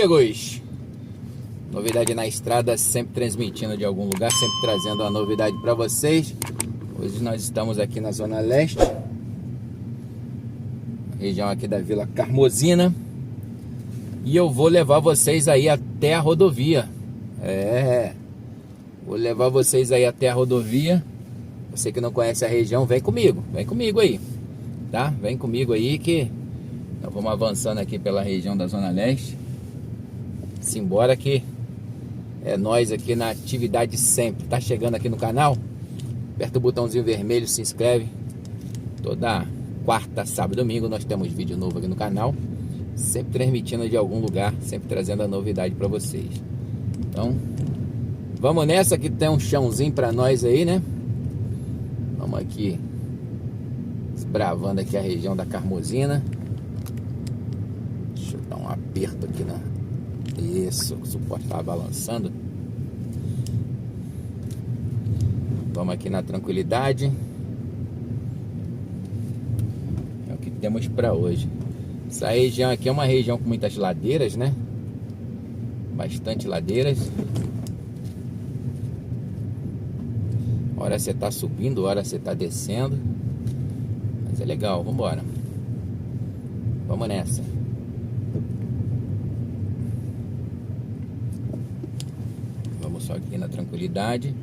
amigos? Novidade na estrada, sempre transmitindo de algum lugar, sempre trazendo uma novidade para vocês. Hoje nós estamos aqui na Zona Leste, região aqui da Vila Carmozina, e eu vou levar vocês aí até a rodovia. Vou levar vocês aí até a rodovia. Você que não conhece a região, vem comigo aí, tá? Vem comigo aí que nós vamos avançando aqui pela região da Zona Leste. Simbora que é nós aqui na atividade sempre. Tá chegando aqui no canal? Aperta o botãozinho vermelho, se inscreve. Toda quarta, sábado e domingo nós temos vídeo novo aqui no canal, sempre transmitindo de algum lugar, sempre trazendo a novidade para vocês. Então, vamos nessa que tem um chãozinho para nós aí, né? Vamos aqui desbravando aqui a região da Carmozina. Deixa eu dar um aperto aqui na... Isso, o suporte estava balançando. Vamos aqui na tranquilidade. É o que temos para hoje. Essa região aqui é uma região com muitas ladeiras, né? Bastante ladeiras. Hora você tá subindo, hora você tá descendo. Mas é legal, vamos embora. Vamos nessa. Vamos só aqui na tranquilidade.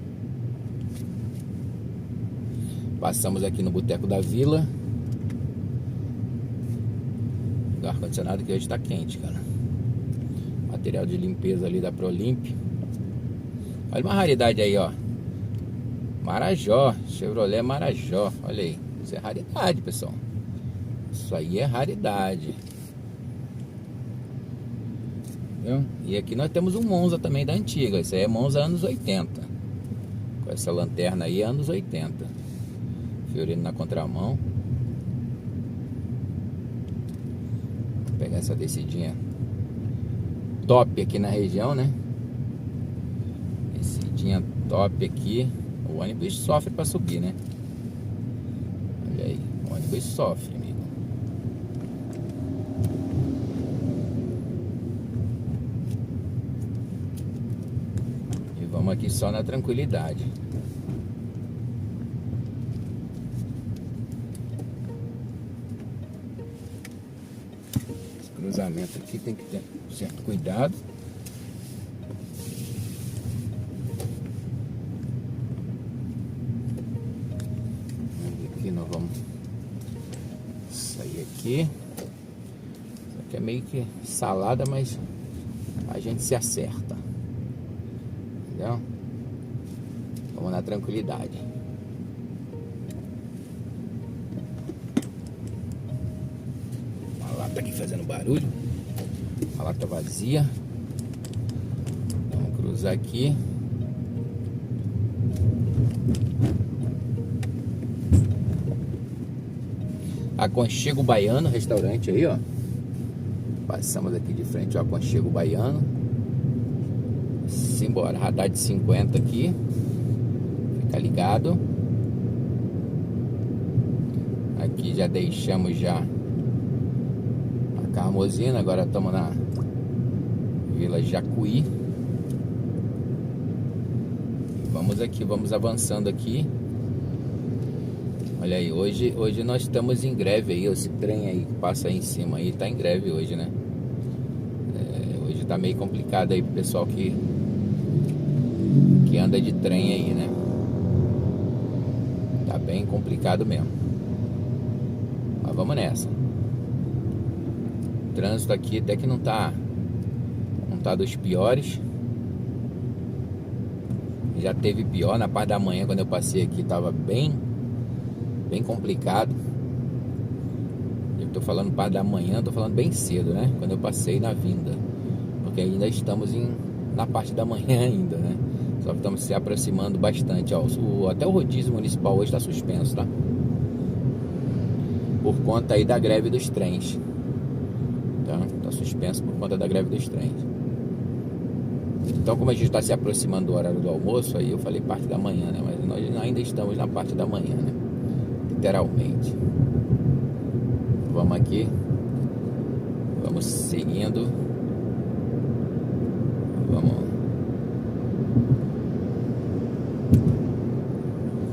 Passamos aqui no Boteco da Vila. O ar-condicionado que hoje tá quente, cara. Material de limpeza ali da Prolimp. Olha uma raridade aí, ó. Marajó, Chevrolet Marajó. Olha aí, isso é raridade, pessoal. Isso aí é raridade. Viu? E aqui nós temos um Monza também da antiga. Isso aí é Monza anos 80. Com essa lanterna aí, anos 80. Fiorino na contramão. Vou pegar essa descidinha top aqui na região, né? Descidinha top aqui. O ônibus sofre para subir, né? Olha aí, o ônibus sofre, amigo. E vamos aqui só na tranquilidade. Esse cruzamento aqui tem que ter um certo cuidado. Nós vamos sair aqui. Isso aqui é meio que salada, mas a gente se acerta. Entendeu? Vamos na tranquilidade. Uma lata aqui fazendo barulho. A lata vazia. Vamos cruzar aqui. Aconchego Baiano, restaurante aí, ó. Passamos aqui de frente ao Aconchego Baiano. Simbora, radar de 50 aqui. Fica ligado. Aqui já deixamos já a Carmozina. Agora estamos na Vila Jacuí. Vamos aqui, vamos avançando aqui. Olha aí, hoje nós estamos em greve aí. Esse trem aí que passa aí em cima aí tá em greve hoje, né? Hoje tá meio complicado aí pro pessoal que anda de trem aí, né? Tá bem complicado mesmo. Mas vamos nessa. O trânsito aqui até que não tá dos piores. Já teve pior na parte da manhã, quando eu passei aqui tava bem complicado. Eu tô falando parte da manhã, tô falando bem cedo, né? Quando eu passei na vinda, porque ainda estamos na parte da manhã ainda, né? Só que estamos se aproximando bastante, ó. Até o rodízio municipal hoje está suspenso, tá? Por conta aí da greve dos trens, tá? Tá suspenso por conta da greve dos trens. Então, como a gente está se aproximando do horário do almoço, aí eu falei parte da manhã, né? Mas nós ainda estamos na parte da manhã, né? Literalmente. Vamos aqui. Vamos seguindo.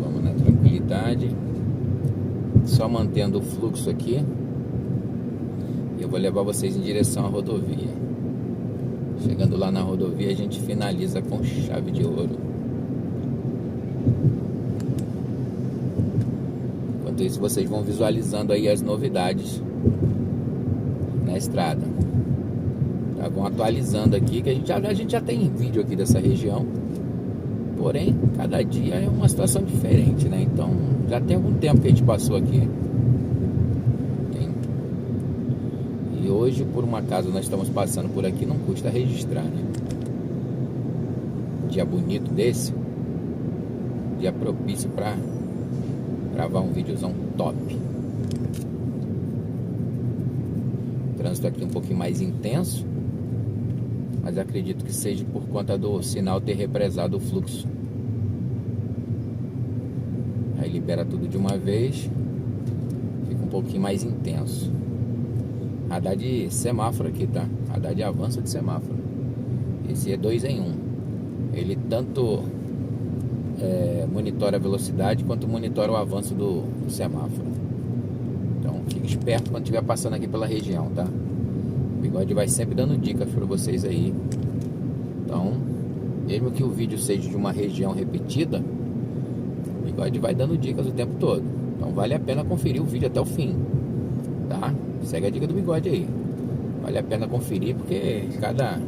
Vamos na tranquilidade, só mantendo o fluxo aqui. Eu vou levar vocês em direção à rodovia. Chegando lá na rodovia, a gente finaliza com chave de ouro. Enquanto isso, vocês vão visualizando aí as novidades na estrada. Tá? Vão atualizando aqui, que a gente já tem vídeo aqui dessa região. Porém, cada dia é uma situação diferente, né? Então, já tem algum tempo que a gente passou aqui. E hoje, por um acaso, nós estamos passando por aqui, não custa registrar, né? Dia bonito desse, dia propício para gravar um videozão top. O trânsito aqui um pouquinho mais intenso, mas acredito que seja por conta do sinal ter represado o fluxo. Aí libera tudo de uma vez, fica um pouquinho mais intenso. Radar de semáforo aqui, tá? Radar de avanço de semáforo. Esse é 2 em 1. Ele tanto monitora a velocidade quanto monitora o avanço do semáforo. Então fique esperto quando estiver passando aqui pela região, tá? O Bigode vai sempre dando dicas para vocês aí. Então, mesmo que o vídeo seja de uma região repetida, o Bigode vai dando dicas o tempo todo. Então vale a pena conferir o vídeo até o fim, tá? Segue a dica do Bigode aí. Vale a pena conferir, porque cada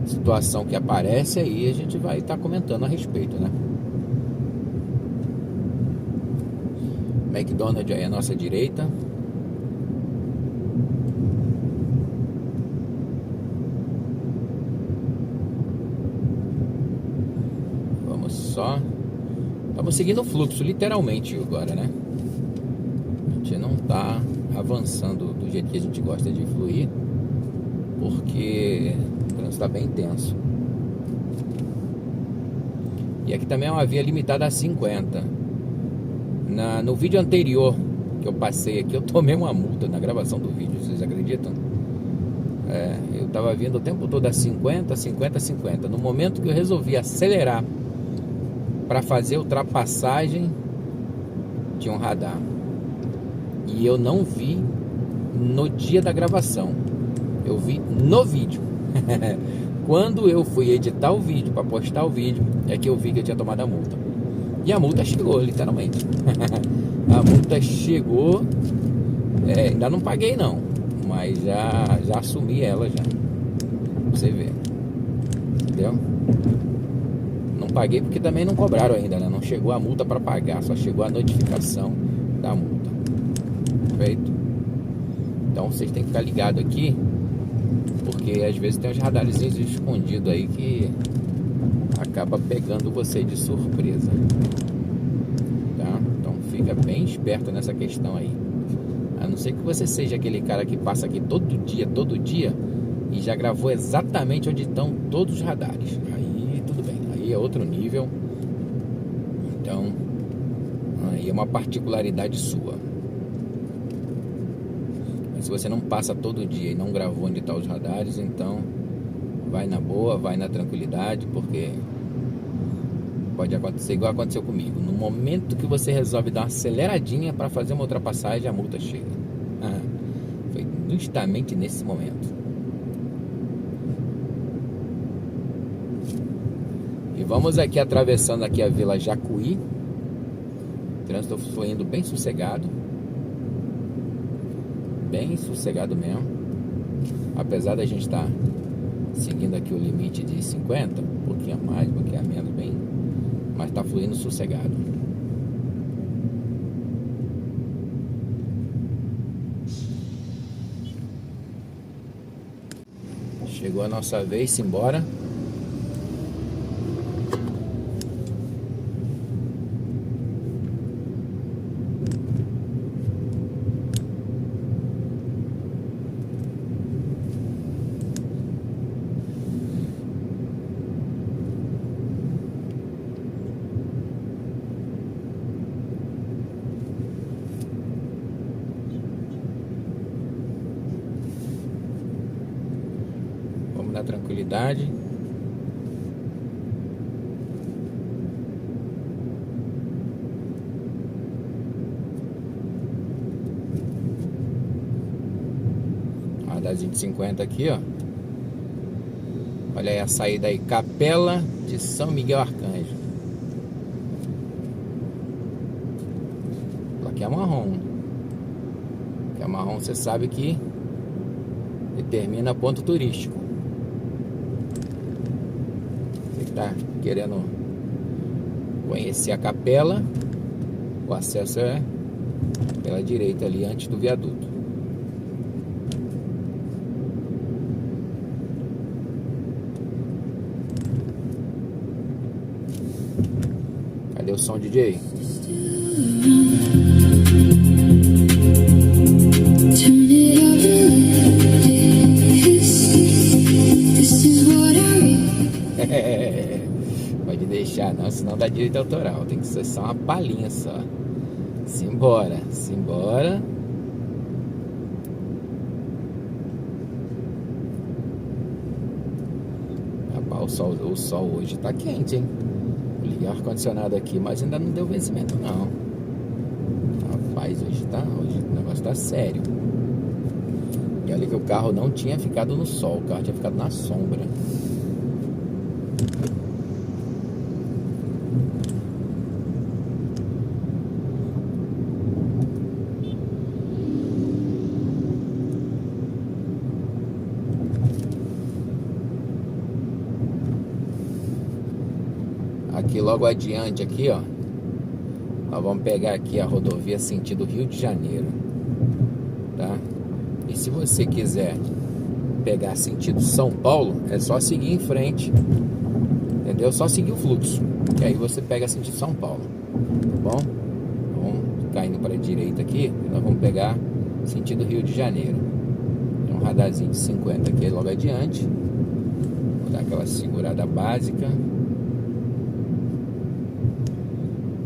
situação que aparece aí a gente vai estar comentando a respeito, né? McDonald's aí à nossa direita. Vamos só. Estamos seguindo o fluxo, literalmente agora, né? A gente não está avançando do jeito que a gente gosta de fluir, porque o trânsito está bem intenso. E aqui também é uma via limitada a 50. No vídeo anterior que eu passei aqui, eu tomei uma multa na gravação do vídeo, vocês acreditam? Eu estava vindo o tempo todo a 50, 50, 50. No momento que eu resolvi acelerar para fazer ultrapassagem, tinha um radar. E eu não vi no dia da gravação, eu vi no vídeo. Quando eu fui editar o vídeo para postar o vídeo, é que eu vi que eu tinha tomado a multa. E a multa chegou, literalmente. A multa chegou, ainda não paguei não, mas já assumi ela já. Pra você ver, entendeu? Não paguei porque também não cobraram ainda, né? Não chegou a multa para pagar, só chegou a notificação da multa. Perfeito? Então vocês têm que ficar ligados aqui, porque às vezes tem uns radarzinhos escondidos aí que acaba pegando você de surpresa, tá? Então fica bem esperto nessa questão aí. A não ser que você seja aquele cara que passa aqui todo dia e já gravou exatamente onde estão todos os radares. Aí tudo bem, aí é outro nível. Então aí é uma particularidade sua. Mas se você não passa todo dia e não gravou onde estão os radares, então vai na boa, vai na tranquilidade, porque pode acontecer igual aconteceu comigo. No momento que você resolve dar uma aceleradinha para fazer uma ultrapassagem, a multa chega. Foi justamente nesse momento. E vamos aqui atravessando aqui a Vila Jacuí. Trânsito fluindo bem sossegado. Bem sossegado mesmo. Apesar da gente estar seguindo aqui o limite de 50, um pouquinho a mais, um pouquinho a menos, bem, mas está fluindo sossegado. Chegou a nossa vez, simbora. Na tranquilidade. Radazinho de 50 aqui, ó. Olha aí a saída aí, Capela de São Miguel Arcanjo. Aqui é marrom. Aqui é marrom, você sabe que determina ponto turístico. Você que tá querendo conhecer a capela, o acesso é pela direita ali, antes do viaduto. Cadê o som, DJ? Pode deixar não, senão dá direito autoral. Tem que ser só uma palhinha só. Simbora, simbora. Rapaz, o sol hoje tá quente, hein? Vou ligar o ar-condicionado aqui, mas ainda não deu vencimento não. Rapaz, hoje o negócio tá sério. E olha que o carro não tinha ficado no sol, o carro tinha ficado na sombra. Aqui logo adiante aqui, ó, nós vamos pegar aqui a rodovia sentido Rio de Janeiro, tá? E se você quiser pegar sentido São Paulo, é só seguir em frente, entendeu? Só seguir o fluxo, que aí você pega sentido São Paulo, tá bom? Vamos caindo para a direita aqui, e nós vamos pegar sentido Rio de Janeiro. Tem um radarzinho de 50 aqui logo adiante. Vou dar aquela segurada básica.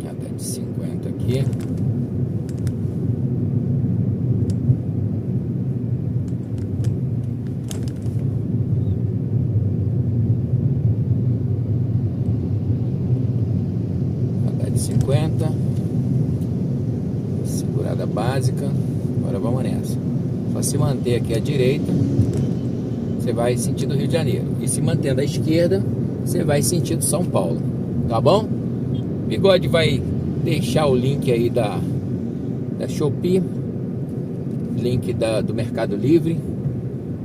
Radar de 50 aqui. Radar de 50. Segurada básica. Agora vamos nessa. Só se manter aqui à direita, você vai sentido Rio de Janeiro. E se mantendo à esquerda, você vai sentido São Paulo. Tá bom? Bigode vai deixar o link aí da Shopee, link do Mercado Livre,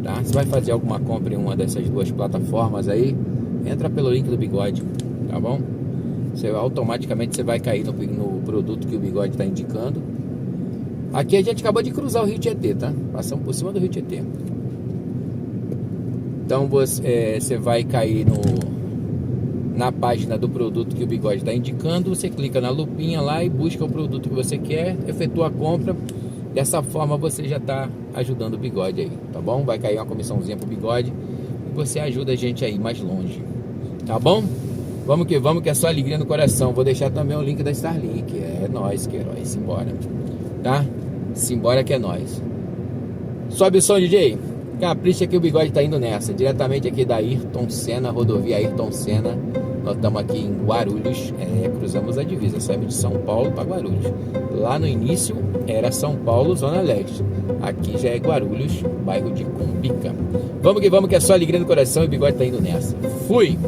tá? Você vai fazer alguma compra em uma dessas duas plataformas aí, entra pelo link do Bigode, tá bom? Automaticamente você vai cair no produto que o Bigode está indicando. Aqui a gente acabou de cruzar o Rio Tietê, tá? Passamos por cima do Rio Tietê. Então você vai cair na página do produto que o Bigode está indicando. Você clica na lupinha lá e busca o produto que você quer, efetua a compra. Dessa forma você já está ajudando o Bigode aí, tá bom? Vai cair uma comissãozinha pro Bigode e você ajuda a gente aí mais longe, tá bom? Vamos, que é só alegria no coração. Vou deixar também o link da Starlink. É nóis, que herói, simbora, tá? Simbora que é nóis. Sobe o som, DJ. Capricha que o Bigode tá indo nessa. Diretamente aqui da Ayrton Senna, rodovia Ayrton Senna. Nós estamos aqui em Guarulhos. Cruzamos a divisa, saímos de São Paulo para Guarulhos. Lá no início era São Paulo, Zona Leste. Aqui já é Guarulhos, bairro de Cumbica. Vamos, que é só alegria no coração e o Bigode tá indo nessa. Fui!